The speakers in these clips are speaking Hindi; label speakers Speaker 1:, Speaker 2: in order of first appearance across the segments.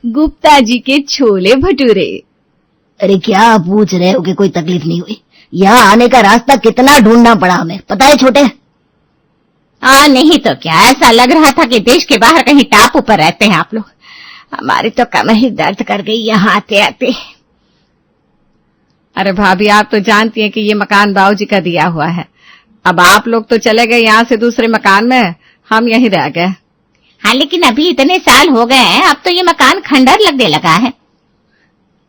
Speaker 1: गुप्ता जी के छोले भटूरे।
Speaker 2: अरे क्या पूछ रहे हो कि कोई तकलीफ नहीं हुई? यहाँ आने का रास्ता कितना ढूंढना पड़ा हमें, पता है छोटे?
Speaker 1: नहीं तो क्या, ऐसा लग रहा था कि देश के बाहर कहीं टापू पर रहते हैं आप लोग। हमारी तो कमर ही दर्द कर गई यहाँ आते आते। अरे भाभी, आप तो जानती हैं कि ये मकान बाबूजी का दिया हुआ है। अब आप लोग तो चले गए यहाँ से दूसरे मकान में, हम यहीं रह गए। हाँ, लेकिन अभी इतने साल हो गए हैं, अब तो ये मकान खंडर लगने लगा है।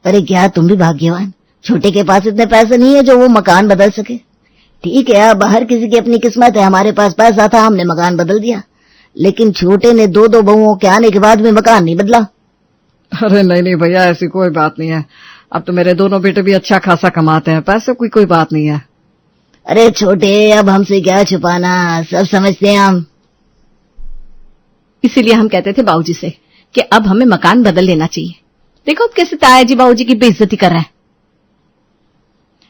Speaker 2: अरे क्या तुम भी भाग्यवान, छोटे के पास इतने पैसे नहीं है जो वो मकान बदल सके। ठीक है, अब हर किसी की अपनी किस्मत है। हमारे पास पैसा था, हमने मकान बदल दिया, लेकिन छोटे ने दो दो बहुओं के आने के बाद भी मकान नहीं बदला।
Speaker 3: अरे नहीं भैया, ऐसी कोई बात नहीं है। अब तो मेरे दोनों बेटे भी अच्छा खासा कमाते हैं, पैसे की कोई बात नहीं है।
Speaker 2: अरे छोटे, अब हमसे क्या छुपाना, सब समझते हैं हम।
Speaker 1: इसीलिए हम कहते थे बाबूजी से कि अब हमें मकान बदल लेना चाहिए। देखो अब कैसे ताया जी बाबूजी की बेइज्जती कर रहे हैं।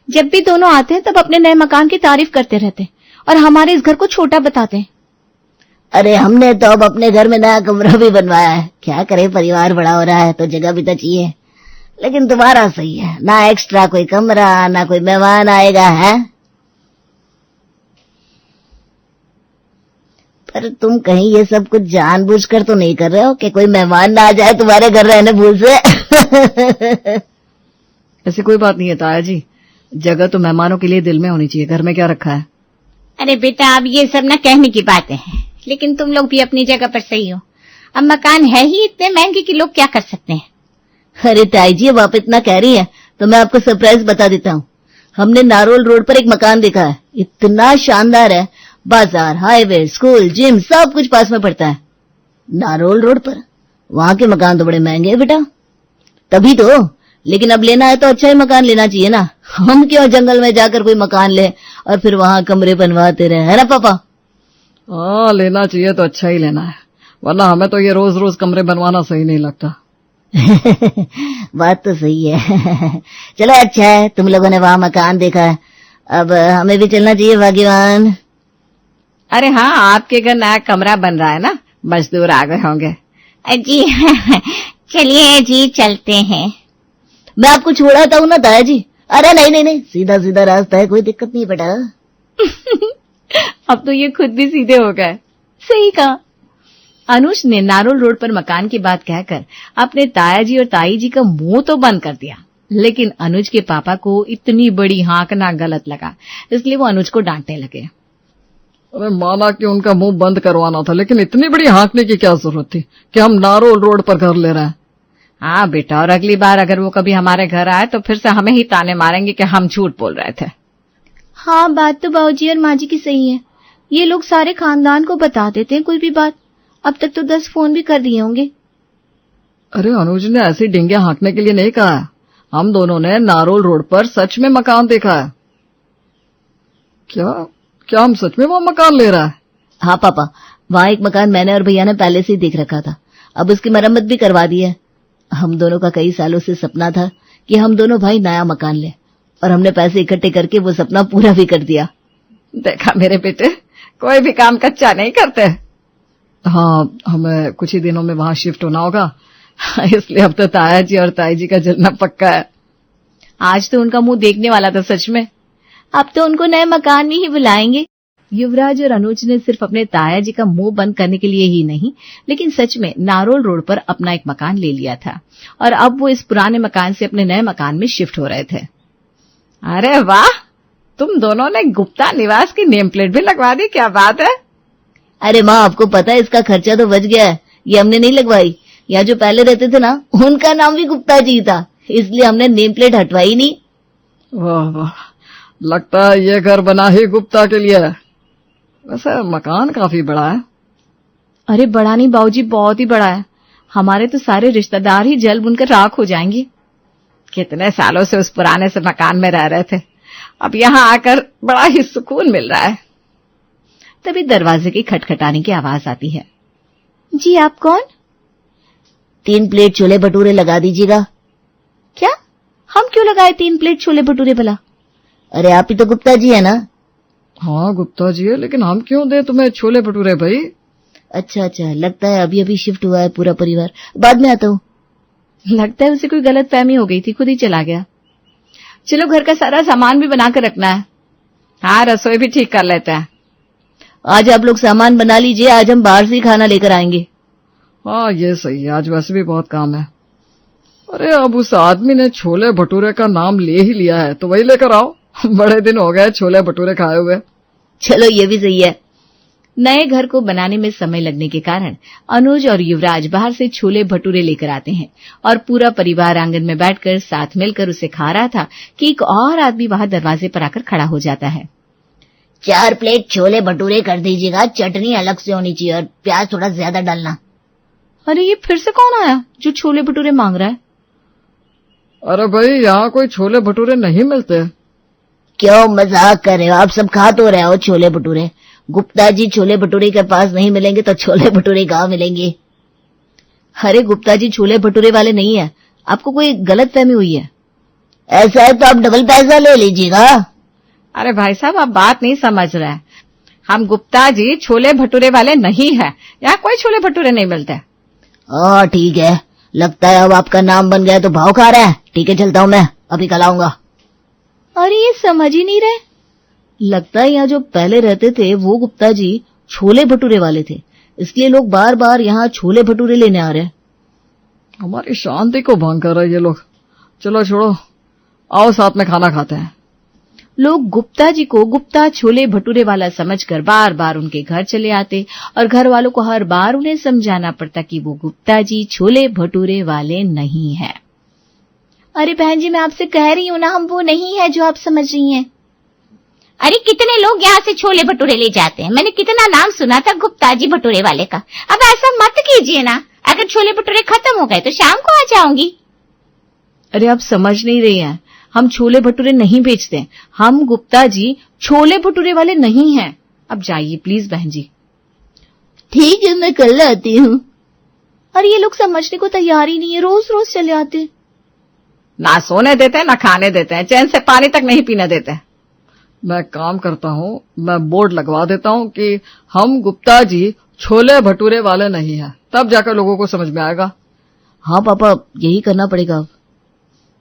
Speaker 1: जब भी दोनों आते हैं तब अपने नए मकान की तारीफ करते रहते हैं और हमारे इस घर को छोटा बताते हैं।
Speaker 2: अरे हमने तो अब अपने घर में नया कमरा भी बनवाया है। क्या करे, परिवार बड़ा हो रहा है तो जगह भी तो चाहिए। लेकिन तुम्हारा सही है, ना एक्स्ट्रा कोई कमरा, ना कोई मेहमान आएगा है। पर तुम कहीं ये सब कुछ जानबूझकर तो नहीं कर रहे हो कि कोई मेहमान ना आ जाए तुम्हारे घर रहने भूल से?
Speaker 3: ऐसी कोई बात नहीं है ताया जी, जगह तो मेहमानों के लिए दिल में होनी चाहिए, घर में क्या रखा है।
Speaker 1: अरे बेटा, अब ये सब ना कहने की बातें हैं, लेकिन तुम लोग भी अपनी जगह पर सही हो। अब मकान है ही इतने महंगे कि लोग क्या कर सकते हैं।
Speaker 2: अरे ताई जी, अब आप इतना कह रही हैं तो मैं आपको सरप्राइज बता देता हूँ। हमने नारोल रोड पर एक मकान देखा है, इतना शानदार है। बाजार, हाईवे, स्कूल, जिम सब कुछ पास में पड़ता है। नारोल रोड पर वहां के मकान तो बड़े महंगे हैं बेटा। तभी तो, लेकिन अब लेना है तो अच्छा ही मकान लेना चाहिए ना। हम क्यों जंगल में जाकर कोई मकान ले और फिर वहां कमरे बनवाते रहे, है ना पापा?
Speaker 3: हाँ, लेना चाहिए तो अच्छा ही लेना है, वरना हमें तो ये रोज रोज कमरे बनवाना सही नहीं लगता।
Speaker 2: बात तो सही है। चलो अच्छा है तुम लोगों ने वहां मकान देखा है, अब हमें भी चलना चाहिए भाग्यवान।
Speaker 1: अरे हाँ, आपके घर नया कमरा बन रहा है ना, मजदूर आ गए होंगे। जी चलिए जी, चलते हैं।
Speaker 2: मैं आपको छोड़ाता हूँ ना ताया जी। अरे नहीं नहीं नहीं, सीधा सीधा रास्ता है, कोई दिक्कत नहीं बेटा।
Speaker 1: अब तो ये खुद भी सीधे हो गए। सही कहा। अनुज ने नारोल रोड पर मकान की बात कहकर अपने ताया जी और ताई जी का मुंह तो बंद कर दिया, लेकिन अनुज के पापा को इतनी बड़ी हाँकना गलत लगा, इसलिए वो अनुज को डांटने लगे।
Speaker 3: अरे माना कि उनका मुंह बंद करवाना था, लेकिन इतनी बड़ी हाँकने की क्या जरूरत थी कि हम नारोल रोड पर घर ले रहे हैं।
Speaker 1: हाँ बेटा, और अगली बार अगर वो कभी हमारे घर आए तो फिर से हमें ही ताने मारेंगे कि हम झूठ बोल रहे थे। हाँ, बात तो बाबूजी और माँ जी की सही है। ये लोग सारे खानदान को बता देते हैं कोई भी बात। अब तक तो 10 फोन भी कर दिए होंगे।
Speaker 3: अरे अनुज ने ऐसी डिंगे हाँकने के लिए नहीं कहा है, हम दोनों ने नारोल रोड पर सच में मकान देखा है। क्या हम सच में वो मकान ले रहा है?
Speaker 2: हाँ पापा, वहाँ एक मकान मैंने और भैया ने पहले से ही देख रखा था, अब उसकी मरम्मत भी करवा दी है। हम दोनों का कई सालों से सपना था कि हम दोनों भाई नया मकान लें, और हमने पैसे इकट्ठे करके वो सपना पूरा भी कर दिया।
Speaker 1: देखा मेरे बेटे, कोई भी काम कच्चा नहीं करते।
Speaker 3: हाँ, हमें कुछ ही दिनों में वहां शिफ्ट होना होगा, इसलिए अब तो ताया जी और ताई जी का जलना पक्का है।
Speaker 1: आज तो उनका मुंह देखने वाला था सच में, अब तो उनको नए मकान में ही बुलाएंगे। युवराज और अनुज ने सिर्फ अपने ताया जी का मुंह बंद करने के लिए ही नहीं, लेकिन सच में नारोल रोड पर अपना एक मकान ले लिया था, और अब वो इस पुराने मकान से अपने नए मकान में शिफ्ट हो रहे थे। अरे वाह, तुम दोनों ने गुप्ता निवास की नेम प्लेट भी लगवा दी, क्या बात है।
Speaker 2: अरे माँ, आपको पता है इसका खर्चा तो बच गया है, ये हमने नहीं लगवाई। यहाँ जो पहले रहते थे ना, उनका नाम भी गुप्ता जी था, इसलिए हमने नेम प्लेट हटवाई नहीं।
Speaker 3: वाह वाह, लगता है ये घर बना ही गुप्ता के लिए है। वैसे मकान काफी बड़ा है।
Speaker 1: अरे बड़ा नहीं बाबूजी, बहुत ही बड़ा है। हमारे तो सारे रिश्तेदार ही जल बुनकर राख हो जाएंगे। कितने सालों से उस पुराने से मकान में रह रहे थे, अब यहाँ आकर बड़ा ही सुकून मिल रहा है। तभी दरवाजे की खटखटाने की आवाज आती है। जी आप कौन?
Speaker 2: 3 प्लेट छोले भटूरे लगा दीजिएगा।
Speaker 1: क्या? हम क्यों लगाए 3 प्लेट छोले भटूरे भला?
Speaker 2: अरे आप ही तो गुप्ता जी है ना?
Speaker 3: हाँ गुप्ता जी है, लेकिन हम क्यों दे तुम्हें छोले भटूरे भाई?
Speaker 2: अच्छा, लगता है अभी अभी शिफ्ट हुआ है पूरा परिवार, बाद में आता हूँ।
Speaker 1: लगता है उसे कोई गलतफहमी हो गई थी, खुद ही चला गया। चलो घर का सारा सामान भी बना कर रखना है। हाँ, रसोई भी ठीक कर लेते हैं।
Speaker 2: आज आप लोग सामान बना लीजिए, आज हम बाहर से ही खाना लेकर आएंगे।
Speaker 3: हाँ ये सही है, आज वैसे भी बहुत काम है। अरे अब उस आदमी ने छोले भटूरे का नाम ले ही लिया है तो वही लेकर आओ। बड़े दिन हो गए छोले भटूरे खाए हुए।
Speaker 2: चलो ये भी सही है।
Speaker 1: नए घर को बनाने में समय लगने के कारण अनुज और युवराज बाहर से छोले भटूरे लेकर आते हैं और पूरा परिवार आंगन में बैठकर साथ मिलकर उसे खा रहा था कि एक और आदमी वहां दरवाजे पर आकर खड़ा हो जाता है।
Speaker 2: 4 प्लेट छोले भटूरे कर दीजिएगा, चटनी अलग से होनी चाहिए और प्याज थोड़ा ज्यादा डालना।
Speaker 1: अरे ये फिर से कौन आया जो छोले भटूरे मांग रहा है?
Speaker 3: अरे भाई यहाँ कोई छोले भटूरे नहीं मिलते।
Speaker 2: क्यों मजाक कर रहे हो? आप सब खा तो रहे हो छोले भटूरे। गुप्ता जी छोले भटूरे के पास नहीं मिलेंगे तो छोले भटूरे कहाँ मिलेंगे?
Speaker 1: अरे गुप्ता जी छोले भटूरे वाले नहीं है, आपको कोई गलतफहमी हुई है।
Speaker 2: ऐसा है तो आप डबल पैसा ले लीजिएगा।
Speaker 1: अरे भाई साहब, आप बात नहीं समझ रहे हैं। हम गुप्ता जी छोले भटूरे वाले नहीं है, यहाँ कोई छोले भटूरे नहीं मिलते।
Speaker 2: ठीक है, लगता है अब आपका नाम बन गया तो भाव खा रहा है। ठीक है, चलता हूँ मैं, अभी कल आऊंगा।
Speaker 1: अरे ये समझ ही नहीं रहे।
Speaker 2: लगता है यहाँ जो पहले रहते थे वो गुप्ता जी छोले भटूरे वाले थे, इसलिए लोग बार बार यहाँ छोले भटूरे लेने आ रहे हैं।
Speaker 3: हमारी शांति को भंग कर रहे हैं ये लोग। चलो छोड़ो, आओ साथ में खाना खाते हैं।
Speaker 1: लोग गुप्ता जी को गुप्ता छोले भटूरे वाला समझकर बार बार उनके घर चले आते और घर वालों को हर बार उन्हें समझाना पड़ता कि वो गुप्ता जी छोले भटूरे वाले नहीं है।
Speaker 2: अरे बहन जी, मैं आपसे कह रही हूँ ना, हम वो नहीं है जो आप समझ रही हैं।
Speaker 4: अरे कितने लोग यहाँ से छोले भटूरे ले जाते हैं, मैंने कितना नाम सुना था गुप्ता जी भटूरे वाले का। अब ऐसा मत कीजिए ना, अगर छोले भटूरे खत्म हो गए तो शाम को आ जाऊंगी।
Speaker 1: अरे आप समझ नहीं रही हैं, हम छोले भटूरे नहीं बेचते। हम गुप्ता जी छोले भटूरे वाले नहीं हैं। अब जाइए प्लीज बहन जी।
Speaker 2: ठीक है, मैं कल आती हूँ।
Speaker 1: अरे ये लोग समझने को तैयार ही नहीं है, रोज रोज चले आते।
Speaker 3: ना सोने देते हैं ना खाने देते हैं, चैन से पानी तक नहीं पीने देते। मैं काम करता हूँ, मैं बोर्ड लगवा देता हूँ कि हम गुप्ता जी छोले भटूरे वाले नहीं हैं, तब जाकर लोगों को समझ में आएगा।
Speaker 2: हाँ पापा, यही करना पड़ेगा अब।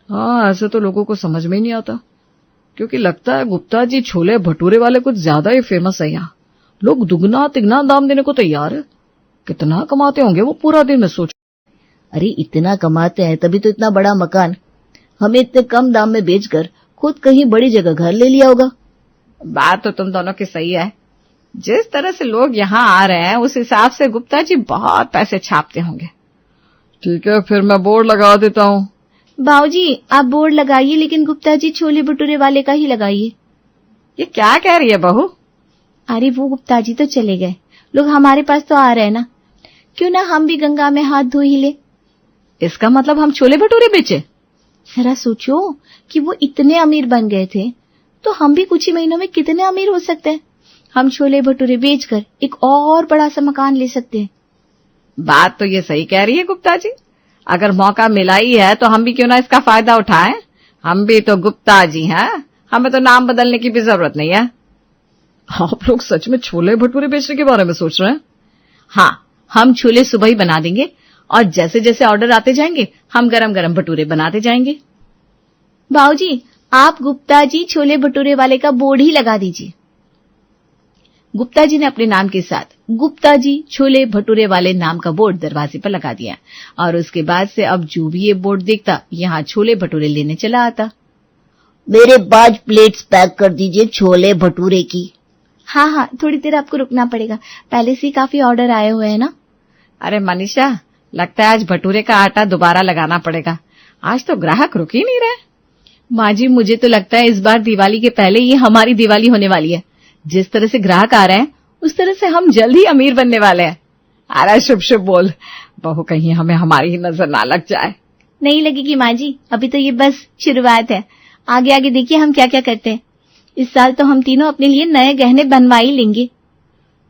Speaker 3: हाँ, ऐसे तो लोगों को समझ में ही नहीं आता, क्योंकि लगता है गुप्ता जी छोले भटूरे वाले कुछ ज्यादा ही फेमस है यहाँ। लोग दुगना तिगना दाम देने को तैयार है। कितना कमाते होंगे वो पूरा दिन में सोच।
Speaker 2: अरे इतना कमाते हैं तभी तो इतना बड़ा मकान हमें इतने कम दाम में बेचकर खुद कहीं बड़ी जगह घर ले लिया होगा।
Speaker 1: बात तो तुम दोनों की सही है। जिस तरह से लोग यहाँ आ रहे हैं उस हिसाब से गुप्ता जी बहुत पैसे छापते होंगे।
Speaker 3: ठीक है, फिर मैं बोर्ड लगा देता हूँ।
Speaker 1: बाबूजी आप बोर्ड लगाइए, लेकिन गुप्ता जी छोले भटूरे वाले का ही लगाइए। ये क्या कह रही है बहू? अरे वो गुप्ता जी तो चले गए, लोग हमारे पास तो आ रहे हैं ना, क्यों ना हम भी गंगा में हाथ धो ही ले। इसका मतलब हम छोले भटूरे बेचे? जरा सोचो कि वो इतने अमीर बन गए थे तो हम भी कुछ ही महीनों में कितने अमीर हो सकते हैं। हम छोले भटूरे बेचकर एक और बड़ा सा मकान ले सकते हैं। बात तो ये सही कह रही है गुप्ता जी, अगर मौका मिला ही है तो हम भी क्यों ना इसका फायदा उठाएं। हम भी तो गुप्ता जी हैं, हमें तो नाम बदलने की भी जरूरत नहीं है।
Speaker 3: आप लोग सच में छोले भटूरे बेचने के बारे में सोच रहे हैं?
Speaker 1: हाँ, हम छोले सुबह ही बना देंगे और जैसे जैसे ऑर्डर आते जाएंगे हम गरम गरम भटूरे बनाते जाएंगे। बाबूजी आप गुप्ता जी छोले भटूरे वाले का बोर्ड ही लगा दीजिए। गुप्ता जी ने अपने नाम के साथ गुप्ता जी छोले भटूरे वाले नाम का बोर्ड दरवाजे पर लगा दिया और उसके बाद से अब जो भी ये बोर्ड देखता यहाँ छोले भटूरे लेने चला आता।
Speaker 2: मेरे 5 प्लेट्स पैक कर दीजिए छोले भटूरे की।
Speaker 1: हाँ हाँ, थोड़ी देर आपको रुकना पड़ेगा, पहले से ही काफी ऑर्डर आए हुए हैं ना। अरे मनीषा, लगता है आज भटूरे का आटा दोबारा लगाना पड़ेगा, आज तो ग्राहक रुक ही नहीं रहे। माँ जी, मुझे तो लगता है इस बार दिवाली के पहले ही हमारी दिवाली होने वाली है। जिस तरह से ग्राहक आ रहे हैं उस तरह से हम जल्द ही अमीर बनने वाले हैं। अरे शुभ शुभ बोल बहू, कहीं हमें हमारी ही नजर ना लग जाए। नहीं लगेगी माँ जी, अभी तो ये बस शुरुआत है, आगे आगे देखिए हम क्या क्या करते हैं। इस साल तो हम तीनों अपने लिए नए गहने बनवा ही लेंगे।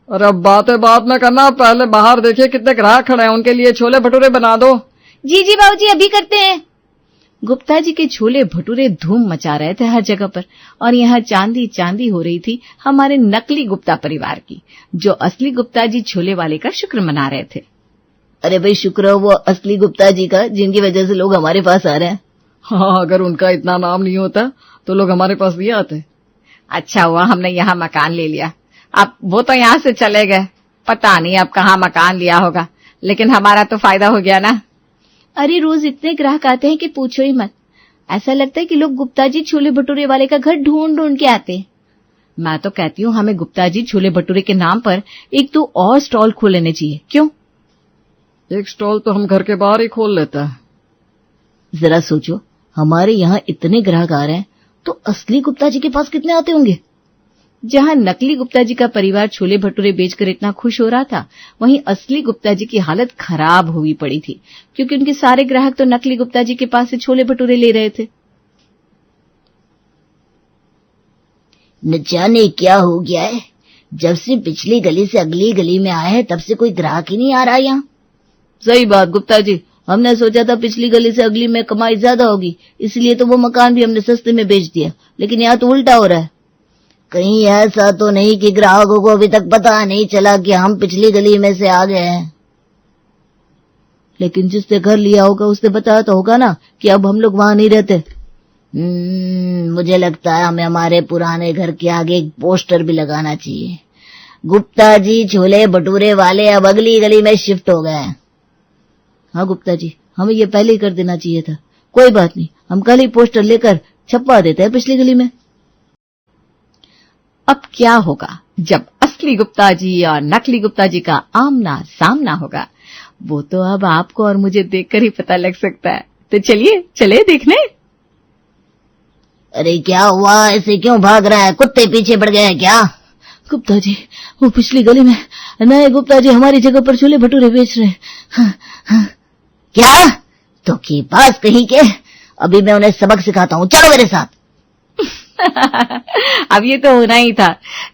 Speaker 3: और अब बातें बात में करना, पहले बाहर देखिए कितने ग्राहक खड़े हैं, उनके लिए छोले भटूरे बना दो।
Speaker 1: जी जी बाबूजी, अभी करते हैं। गुप्ता जी के छोले भटूरे धूम मचा रहे थे हर जगह पर और यहाँ चांदी चांदी हो रही थी हमारे नकली गुप्ता परिवार की, जो असली गुप्ता जी छोले वाले का शुक्र मना रहे थे।
Speaker 2: अरे भाई शुक्र हो वो असली गुप्ता जी का, जिनकी वजह से लोग हमारे पास आ रहे हैं।
Speaker 3: हाँ, अगर उनका इतना नाम नहीं होता तो लोग हमारे पास नहीं आते।
Speaker 1: अच्छा हुआ हमने यहाँ मकान ले लिया। अब वो तो यहाँ से चले गए, पता नहीं अब कहाँ मकान लिया होगा, लेकिन हमारा तो फायदा हो गया ना। अरे रोज इतने ग्राहक आते हैं कि पूछो ही मत। ऐसा लगता है कि लोग गुप्ता जी छोले भटूरे वाले का घर ढूंढ ढूंढ के आते हैं। मैं तो कहती हूँ हमें गुप्ता जी छोले भटूरे के नाम पर एक तो और स्टॉल खोल लेने चाहिए। क्यों?
Speaker 3: एक स्टॉल तो हम घर के बाहर ही खोल लेता है।
Speaker 2: जरा सोचो, हमारे यहाँ इतने ग्राहक आ रहे हैं तो असली गुप्ता जी के पास कितने आते होंगे।
Speaker 1: जहाँ नकली गुप्ता जी का परिवार छोले भटूरे बेचकर इतना खुश हो रहा था, वहीं असली गुप्ता जी की हालत खराब हुई पड़ी थी, क्योंकि उनके सारे ग्राहक तो नकली गुप्ता जी के पास से छोले भटूरे ले रहे थे।
Speaker 2: न जाने क्या हो गया है, जब से पिछली गली से अगली गली में आए हैं तब से कोई ग्राहक ही नहीं आ रहा यहाँ।
Speaker 1: सही बात गुप्ता जी, हमने सोचा था पिछली गली से अगली में कमाई ज्यादा होगी, इसलिए तो वो मकान भी हमने सस्ते में बेच दिया, लेकिन यहाँ तो उल्टा हो रहा है।
Speaker 2: कहीं ऐसा तो नहीं कि ग्राहकों को अभी तक पता नहीं चला कि हम पिछली गली में से आ गए हैं।
Speaker 1: लेकिन जिसने घर लिया होगा उसने बताया तो होगा ना कि अब हम लोग वहां नहीं रहते।
Speaker 2: मुझे लगता है हमें हमारे पुराने घर के आगे एक पोस्टर भी लगाना चाहिए, गुप्ता जी छोले भटूरे वाले अब अगली गली में शिफ्ट हो गए हैं।
Speaker 1: हाँ गुप्ता जी, हमें ये पहले ही कर देना चाहिए था। कोई बात नहीं, हम कल ही पोस्टर लेकर छपवा देते हैं पिछली गली में। अब क्या होगा जब असली गुप्ता जी और नकली गुप्ता जी का आमना सामना होगा, वो तो अब आपको और मुझे देखकर ही पता लग सकता है। तो चलिए चले देखने।
Speaker 2: अरे क्या हुआ, ऐसे क्यों भाग रहा है, कुत्ते पीछे पड़ गए हैं क्या?
Speaker 1: गुप्ता जी, वो पिछली गली में नए गुप्ता जी हमारी जगह पर छोले भटूरे बेच रहे हैं।
Speaker 2: क्या? तो के पास कहीं के, अभी मैं उन्हें सबक सिखाता हूँ, चलो मेरे साथ।
Speaker 1: अब ये तो होना ही था।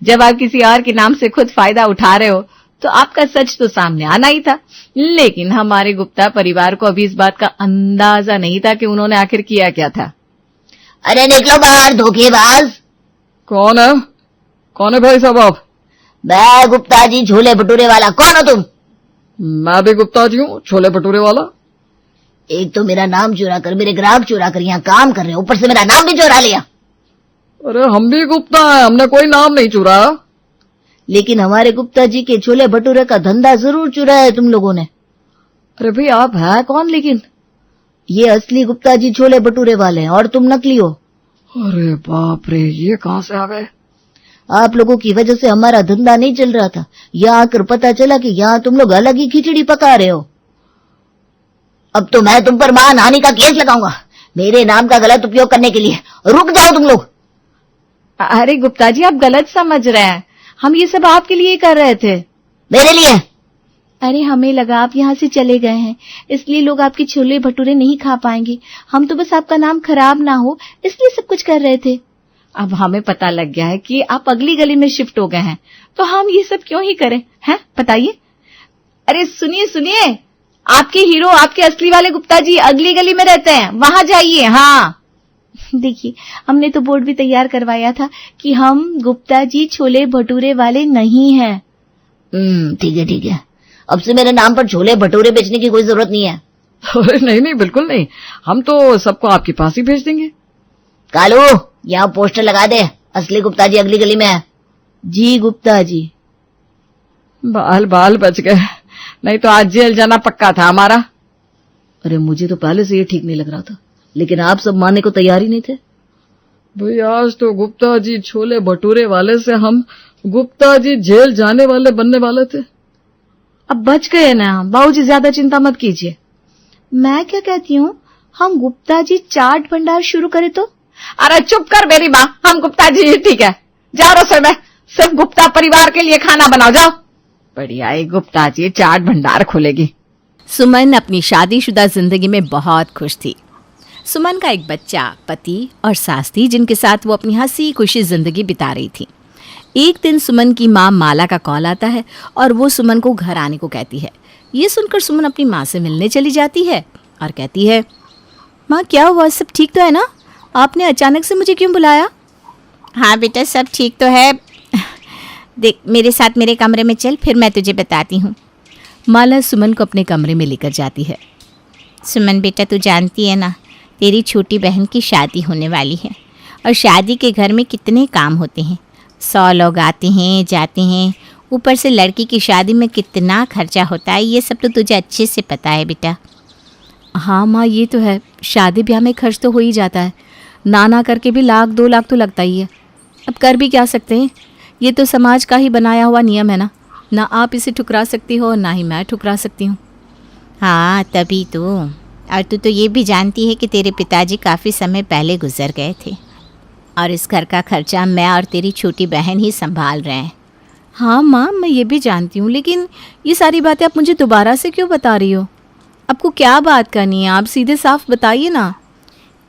Speaker 1: जब आप किसी और के नाम से खुद फायदा उठा रहे हो तो आपका सच तो सामने आना ही था। लेकिन हमारे गुप्ता परिवार को अभी इस बात का अंदाजा नहीं था कि उन्होंने आखिर किया क्या था।
Speaker 2: अरे निकलो बाहर धोखेबाज।
Speaker 3: कौन है भाई साहब आप?
Speaker 2: मैं गुप्ता जी छोले भटूरे वाला। कौन हो तुम?
Speaker 3: मैं भी गुप्ता जी हूँ, छोले भटूरे वाला।
Speaker 2: एक तो मेरा नाम चुरा कर, मेरे ग्राहक चुरा कर यहाँ काम कर रहे हो, ऊपर से मेरा नाम भी चुरा लिया।
Speaker 3: अरे हम भी गुप्ता है, हमने कोई नाम नहीं चुराया।
Speaker 1: लेकिन हमारे गुप्ता जी के छोले भटूरे का धंधा जरूर चुराया है तुम लोगों ने।
Speaker 3: अरे भाई आप है कौन? लेकिन
Speaker 1: ये असली गुप्ता जी छोले भटूरे वाले हैं और तुम नकली हो।
Speaker 3: अरे बाप रे, ये कहाँ से आ गए?
Speaker 1: आप लोगों की वजह से हमारा धंधा नहीं चल रहा था, यहाँ आकर पता चला कि यहाँ तुम लोग अलग ही खिचड़ी पका रहे हो।
Speaker 2: अब तो मैं तुम पर मानहानि का केस लगाऊंगा, मेरे नाम का गलत उपयोग करने के लिए। रुक जाओ तुम लोग।
Speaker 1: अरे गुप्ता जी, आप गलत समझ रहे हैं, हम ये सब आपके लिए कर रहे थे।
Speaker 2: मेरे लिए?
Speaker 1: अरे हमें लगा आप यहाँ से चले गए हैं, इसलिए लोग आपके छोले भटूरे नहीं खा पाएंगे। हम तो बस आपका नाम खराब ना हो इसलिए सब कुछ कर रहे थे। अब हमें पता लग गया है कि आप अगली गली में शिफ्ट हो गए हैं, तो हम ये सब क्यों ही करें, हैं? बताइए। अरे सुनिए सुनिए, आपके हीरो, आपके असली वाले गुप्ता जी अगली गली में रहते हैं, वहां जाइए। हाँ देखिए, हमने तो बोर्ड भी तैयार करवाया था कि हम गुप्ता जी छोले भटूरे वाले नहीं हैं।
Speaker 2: ठीक है, अब से मेरे नाम पर छोले भटूरे बेचने की कोई जरूरत नहीं है।
Speaker 3: अरे नहीं बिल्कुल नहीं, हम तो सबको आपके पास ही भेज देंगे।
Speaker 2: कालू, यहाँ पोस्टर लगा दे, असली गुप्ता जी अगली गली में है।
Speaker 1: जी गुप्ता जी।
Speaker 3: बाल बच गए, नहीं तो आज जेल जाना पक्का था हमारा।
Speaker 1: अरे मुझे तो पहले से ये ठीक नहीं लग रहा था, लेकिन आप सब मानने को तैयार ही नहीं थे।
Speaker 3: भाई आज तो गुप्ता जी छोले भटूरे वाले से हम गुप्ता जी जेल जाने वाले बनने वाले थे।
Speaker 1: अब बच गए ना बाबूजी, ज्यादा चिंता मत कीजिए। मैं क्या कहती हूँ, हम गुप्ता जी चाट भंडार शुरू करें तो?
Speaker 3: अरे चुप कर मेरी माँ, हम गुप्ता जी ठीक है, जाओ रसोई में, सिर्फ गुप्ता परिवार के लिए खाना बनाओ, जाओ। बढ़िया, एक गुप्ता जी चाट भंडार खोलेगी।
Speaker 1: सुमन अपनी शादीशुदा जिंदगी में बहुत खुश थी। सुमन का एक बच्चा, पति और सास थी, जिनके साथ वो अपनी हंसी खुशी जिंदगी बिता रही थी। एक दिन सुमन की माँ माला का कॉल आता है और वो सुमन को घर आने को कहती है। ये सुनकर सुमन अपनी माँ से मिलने चली जाती है और कहती है, माँ क्या हुआ, सब ठीक तो है ना? आपने अचानक से मुझे क्यों बुलाया?
Speaker 4: हाँ बेटा, सब ठीक तो है। देख, मेरे साथ मेरे कमरे में चल, फिर मैं तुझे बताती हूँ।
Speaker 1: माला सुमन को अपने कमरे में लेकर जाती है।
Speaker 4: सुमन बेटा, तू जानती है ना, तेरी छोटी बहन की शादी होने वाली है और शादी के घर में कितने काम होते हैं। 100 लोग आते हैं जाते हैं, ऊपर से लड़की की शादी में कितना खर्चा होता है, ये सब तो तुझे अच्छे से पता है बेटा।
Speaker 1: हाँ माँ, ये तो है, शादी ब्याह में खर्च तो हो ही जाता है, ना करके भी 1-2 लाख तो लगता ही है। अब कर भी क्या सकते हैं, ये तो समाज का ही बनाया हुआ नियम है ना आप इसे ठुकरा सकती हो ना ही मैं ठुकरा सकती हूँ।
Speaker 4: हाँ तभी तो। और तू तो ये भी जानती है कि तेरे पिताजी काफ़ी समय पहले गुजर गए थे और इस घर का खर्चा मैं और तेरी छोटी बहन ही संभाल रहे हैं।
Speaker 1: हाँ माँ, मैं ये भी जानती हूँ, लेकिन ये सारी बातें आप मुझे दोबारा से क्यों बता रही हो? आपको क्या बात करनी है, आप सीधे साफ बताइए ना।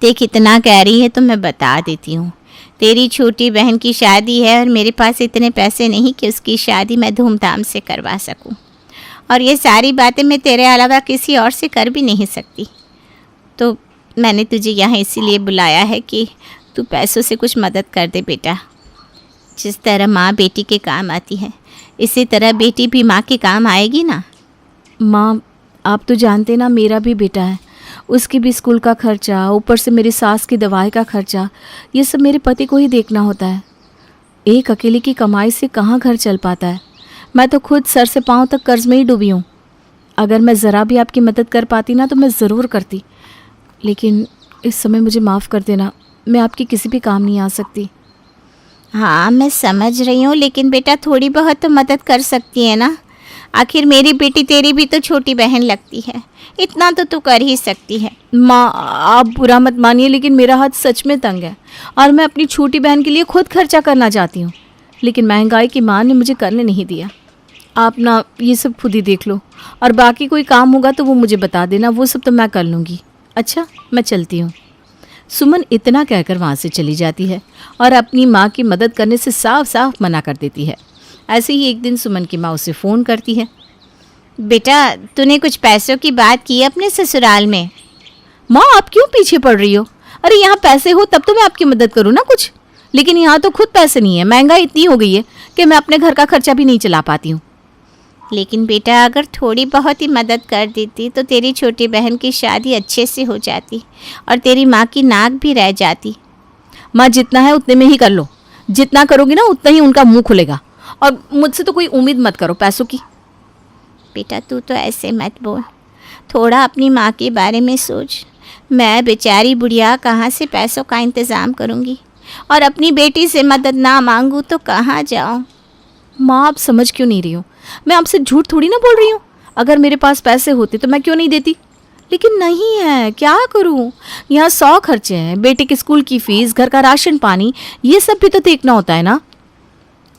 Speaker 4: देख, इतना कह रही है तो मैं बता देती हूँ। तेरी छोटी बहन की शादी है और मेरे पास इतने पैसे नहीं कि उसकी शादी मैं धूमधाम से करवा सकूँ, और ये सारी बातें मैं तेरे अलावा किसी और से कर भी नहीं सकती। तो मैंने तुझे यहाँ इसीलिए बुलाया है कि तू पैसों से कुछ मदद कर दे बेटा। जिस तरह माँ बेटी के काम आती है, इसी तरह बेटी भी माँ के काम आएगी ना।
Speaker 1: माँ, आप तो जानते ना, मेरा भी बेटा है, उसकी भी स्कूल का खर्चा, ऊपर से मेरी सास की दवाई का खर्चा, ये सब मेरे पति को ही देखना होता है। एक अकेले की कमाई से कहाँ घर चल पाता है। मैं तो खुद सर से पाँव तक कर्ज में ही डूबी हूँ। अगर मैं ज़रा भी आपकी मदद कर पाती ना तो मैं ज़रूर करती, लेकिन इस समय मुझे माफ़ कर देना, मैं आपकी किसी भी काम नहीं आ सकती।
Speaker 4: हाँ मैं समझ रही हूँ, लेकिन बेटा थोड़ी बहुत तो मदद कर सकती है ना। आखिर मेरी बेटी तेरी भी तो छोटी बहन लगती है, इतना तो तू कर ही सकती है।
Speaker 1: माँ, आप बुरा मत मानिए, लेकिन मेरा हाथ सच में तंग है और मैं अपनी छोटी बहन के लिए खुद खर्चा करना चाहती हूँ, लेकिन महंगाई की माँ ने मुझे करने नहीं दिया। आप ना ये सब खुद ही देख लो, और बाकी कोई काम होगा तो वो मुझे बता देना, वो सब तो मैं कर लूँगी। अच्छा, मैं चलती हूँ। सुमन इतना कहकर वहाँ से चली जाती है और अपनी माँ की मदद करने से साफ साफ मना कर देती है। ऐसे ही एक दिन सुमन की माँ उसे फ़ोन करती है।
Speaker 4: बेटा, तूने कुछ पैसों की बात की अपने ससुराल में?
Speaker 1: माँ, आप क्यों पीछे पड़ रही हो? अरे यहाँ पैसे हो तब तो मैं आपकी मदद करूँ ना कुछ, लेकिन यहाँ तो खुद पैसे नहीं है। महंगाई इतनी हो गई है कि मैं अपने घर का खर्चा भी नहीं चला पाती हूँ।
Speaker 4: लेकिन बेटा, अगर थोड़ी बहुत ही मदद कर देती तो तेरी छोटी बहन की शादी अच्छे से हो जाती और तेरी माँ की नाक भी रह जाती।
Speaker 1: माँ, जितना है उतने में ही कर लो, जितना करोगी ना उतना ही उनका मुंह खुलेगा, और मुझसे तो कोई उम्मीद मत करो पैसों की।
Speaker 4: बेटा, तू तो ऐसे मत बोल, थोड़ा अपनी माँ के बारे में सोच। मैं बेचारी बुढ़िया कहाँ से पैसों का इंतज़ाम करूँगी, और अपनी बेटी से मदद ना मांगूँ तो कहाँ जाऊँ?
Speaker 1: माँ, आप समझ क्यों नहीं रही हो? मैं आपसे झूठ थोड़ी ना बोल रही हूँ। अगर मेरे पास पैसे होते तो मैं क्यों नहीं देती, लेकिन नहीं है, क्या करूँ? यहाँ 100 खर्चे हैं, बेटे के स्कूल की फीस, घर का राशन पानी, ये सब भी तो देखना होता है ना।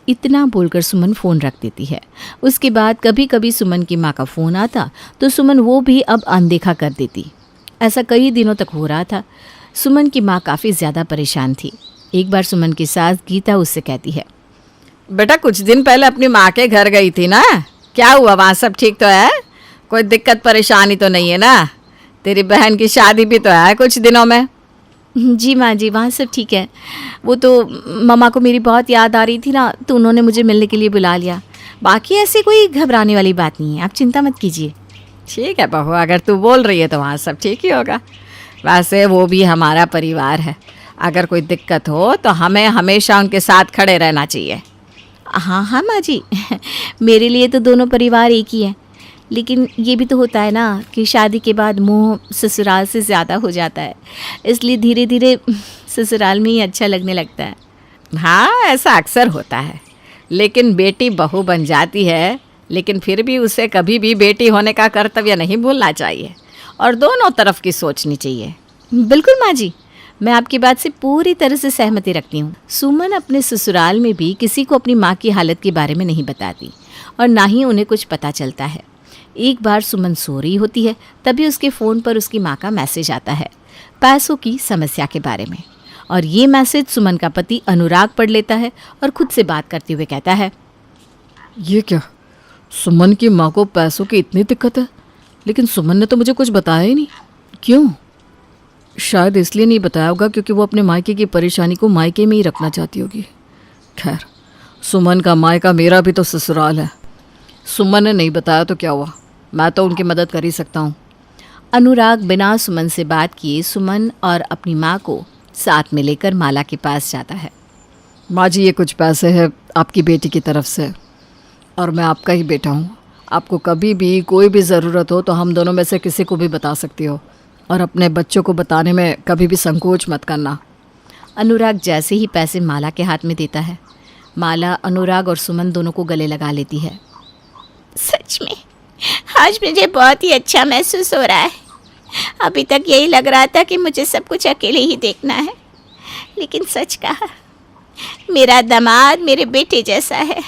Speaker 1: इतना बोलकर सुमन फ़ोन रख देती है। उसके बाद कभी कभी सुमन की माँ का फ़ोन आता तो सुमन वो भी अब अनदेखा कर देती। ऐसा कई दिनों तक हो रहा था। सुमन की माँ काफ़ी ज़्यादा परेशान थी। एक बार सुमन की सास गीता उससे कहती है,
Speaker 3: बेटा, कुछ दिन पहले अपनी माँ के घर गई थी ना, क्या हुआ? वहाँ सब ठीक तो है? कोई दिक्कत परेशानी तो नहीं है ना? तेरी बहन की शादी भी तो है कुछ दिनों में।
Speaker 1: जी माँ जी, वहाँ सब ठीक है। वो तो मम्मा को मेरी बहुत याद आ रही थी ना, तो उन्होंने मुझे मिलने के लिए बुला लिया। बाकी ऐसी कोई घबराने वाली बात नहीं है, आप चिंता मत कीजिए।
Speaker 3: ठीक है बहू, अगर तू बोल रही है तो वहाँ सब ठीक ही होगा। वैसे वो भी हमारा परिवार है, अगर कोई दिक्कत हो तो हमें हमेशा उनके साथ खड़े रहना चाहिए।
Speaker 1: हाँ हाँ माँ जी, मेरे लिए तो दोनों परिवार एक ही है, लेकिन ये भी तो होता है ना कि शादी के बाद मोह ससुराल से ज़्यादा हो जाता है, इसलिए धीरे धीरे ससुराल में ही अच्छा लगने लगता है।
Speaker 3: हाँ, ऐसा अक्सर होता है, लेकिन बेटी बहू बन जाती है, लेकिन फिर भी उसे कभी भी बेटी होने का कर्तव्य नहीं भूलना चाहिए और दोनों तरफ की सोचनी चाहिए।
Speaker 1: बिल्कुल माँ जी, मैं आपकी बात से पूरी तरह से सहमति रखती हूँ। सुमन अपने ससुराल में भी किसी को अपनी माँ की हालत के बारे में नहीं बताती और ना ही उन्हें कुछ पता चलता है। एक बार सुमन सो रही होती है, तभी उसके फ़ोन पर उसकी माँ का मैसेज आता है पैसों की समस्या के बारे में, और ये मैसेज सुमन का पति अनुराग पढ़ लेता है और खुद से बात करते हुए कहता है,
Speaker 3: ये क्या, सुमन की माँ को पैसों की इतनी दिक्कत है, लेकिन सुमन ने तो मुझे कुछ बताया ही नहीं। क्यों? शायद इसलिए नहीं बताया होगा क्योंकि वो अपने मायके की परेशानी को मायके में ही रखना चाहती होगी। खैर, सुमन का मायका मेरा भी तो ससुराल है। सुमन ने नहीं बताया तो क्या हुआ, मैं तो उनकी मदद कर ही सकता हूँ।
Speaker 1: अनुराग बिना सुमन से बात किए सुमन और अपनी माँ को साथ में लेकर माला के पास जाता है।
Speaker 3: माँ जी, ये कुछ पैसे हैं आपकी बेटी की तरफ से, और मैं आपका ही बेटा हूँ। आपको कभी भी कोई भी ज़रूरत हो तो हम दोनों में से किसी को भी बता सकती हो, और अपने बच्चों को बताने में कभी भी संकोच मत करना।
Speaker 1: अनुराग जैसे ही पैसे माला के हाथ में देता है, माला अनुराग और सुमन दोनों को गले लगा लेती है।
Speaker 4: सच में आज मुझे बहुत ही अच्छा महसूस हो रहा है। अभी तक यही लग रहा था कि मुझे सब कुछ अकेले ही देखना है, लेकिन सच कहा, मेरा दामाद मेरे बेटे जैसा है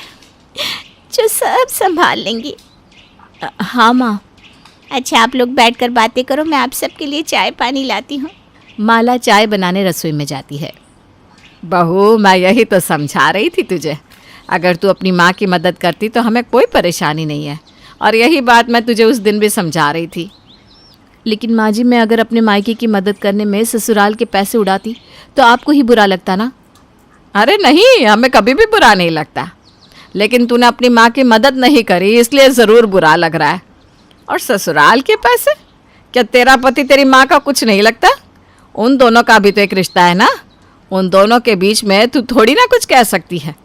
Speaker 4: जो सब संभाल लेंगी।
Speaker 1: हाँ माँ।
Speaker 4: अच्छा, आप लोग बैठकर बातें करो, मैं आप सबके लिए चाय पानी लाती हूँ।
Speaker 1: माला चाय बनाने रसोई में जाती है।
Speaker 3: बहू, मैं यही तो समझा रही थी तुझे, अगर तू अपनी माँ की मदद करती तो हमें कोई परेशानी नहीं है, और यही बात मैं तुझे उस दिन भी समझा रही थी।
Speaker 1: लेकिन माँ जी, मैं अगर अपने मायके की मदद करने में ससुराल के पैसे उड़ाती तो आपको ही बुरा लगता ना?
Speaker 3: अरे नहीं, हमें कभी भी बुरा नहीं लगता, लेकिन तूने अपनी माँ की मदद नहीं करी इसलिए ज़रूर बुरा लग रहा है। और ससुराल के पैसे, क्या तेरा पति तेरी माँ का कुछ नहीं लगता? उन दोनों का भी तो एक रिश्ता है ना, उन दोनों के बीच में तू थोड़ी ना कुछ कह सकती है।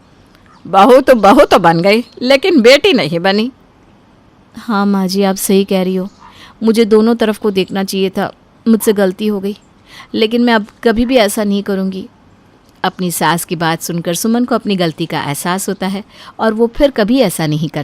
Speaker 3: बहू तो बन गई, लेकिन बेटी नहीं बनी।
Speaker 1: हाँ माँ जी, आप सही कह रही हो, मुझे दोनों तरफ को देखना चाहिए था, मुझसे गलती हो गई, लेकिन मैं अब कभी भी ऐसा नहीं करूँगी। अपनी सास की बात सुनकर सुमन को अपनी गलती का एहसास होता है और वो फिर कभी ऐसा नहीं करती।